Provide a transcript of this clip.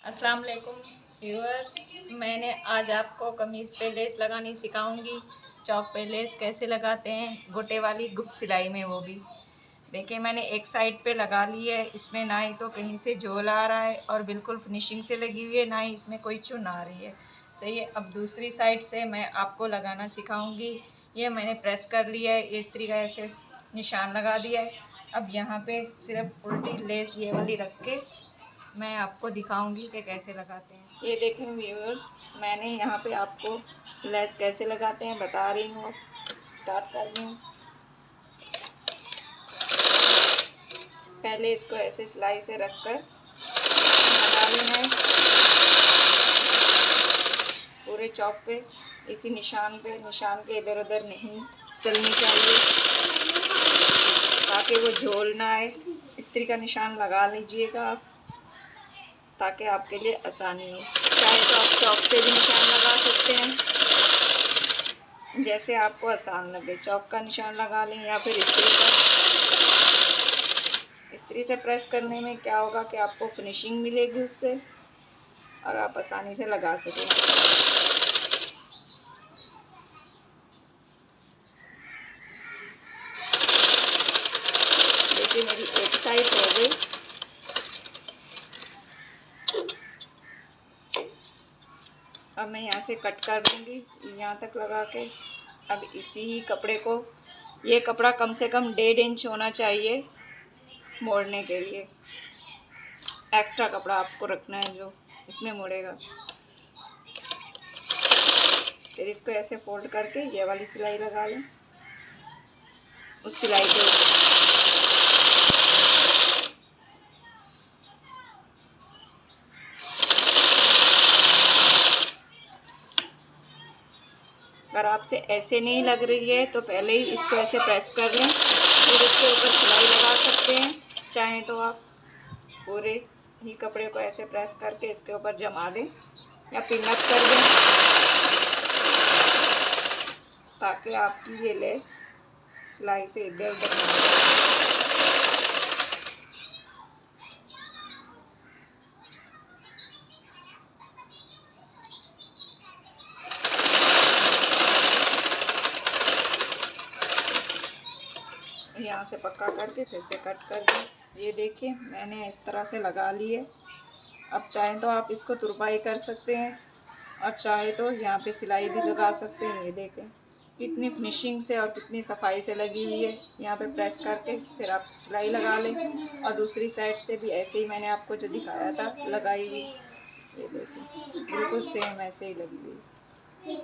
अस्सलाम वालेकुम व्यूअर्स, मैंने आज आपको कमीज़ पे लेस लगानी सिखाऊंगी। चौक पे लेस कैसे लगाते हैं, गोटे वाली गुप्त सिलाई में, वो भी देखिए। मैंने एक साइड पे लगा ली है, इसमें ना ही तो कहीं से झोल आ रहा है और बिल्कुल फिनिशिंग से लगी हुई है, ना ही इसमें कोई चुन आ रही है। सही है। अब दूसरी साइड से मैं आपको लगाना सिखाऊंगी। ये मैंने प्रेस कर लिया है, इस तरीके ऐसे निशान लगा दिया है। अब यहाँ पे सिर्फ उल्टी लेस ये वाली रख के मैं आपको दिखाऊंगी कि कैसे लगाते हैं। ये देखें व्यूअर्स, मैंने यहाँ पे आपको लेस कैसे लगाते हैं बता रही हूँ। स्टार्ट कर रही हूँ। पहले इसको ऐसे सिलाई से रख कर लगा लेना है पूरे चौक पे, इसी निशान के इधर उधर नहीं चलनी चाहिए ताकि वो झोल ना आए। इस तरह का निशान लगा लीजिएगा आप, ताकि आपके लिए आसानी हो। चाहे तो आप चौक से भी निशान लगा सकते हैं, जैसे आपको आसान लगे। चौक का निशान लगा लें या फिर इस्त्री से प्रेस करने में क्या होगा कि आपको फिनिशिंग मिलेगी उससे, और आप आसानी से लगा सकेंगे। देखिए मेरी एक साइड हो गई। अब मैं यहाँ से कट कर दूँगी यहाँ तक लगा के। अब इसी ही कपड़े को, ये कपड़ा कम से कम 1.5 इंच होना चाहिए मोड़ने के लिए। एक्स्ट्रा कपड़ा आपको रखना है जो इसमें मुड़ेगा। फिर इसको ऐसे फोल्ड करके ये वाली सिलाई लगा लें उस सिलाई के ऊपर। अगर आपसे ऐसे नहीं लग रही है तो पहले ही इसको ऐसे प्रेस कर लें, फिर इसके ऊपर सिलाई लगा सकते हैं। चाहें तो आप पूरे ही कपड़े को ऐसे प्रेस करके इसके ऊपर जमा दें या पिनअप कर दें, ताकि आपकी ये लेस सिलाई से इधर उधर ना जाए। यहाँ से पक्का करके फिर से कट कर दें। ये देखिए मैंने इस तरह से लगा ली है। अब चाहें तो आप इसको तुरपाई कर सकते हैं और चाहे तो यहाँ पे सिलाई भी लगा सकते हैं। ये देखें कितनी फिनिशिंग से और कितनी सफाई से लगी हुई है। यहाँ पे प्रेस करके फिर आप सिलाई लगा लें, और दूसरी साइड से भी ऐसे ही मैंने आपको जो दिखाया था लगाई हुई। ये देखें बिल्कुल सेम ऐसे ही लगी हुई।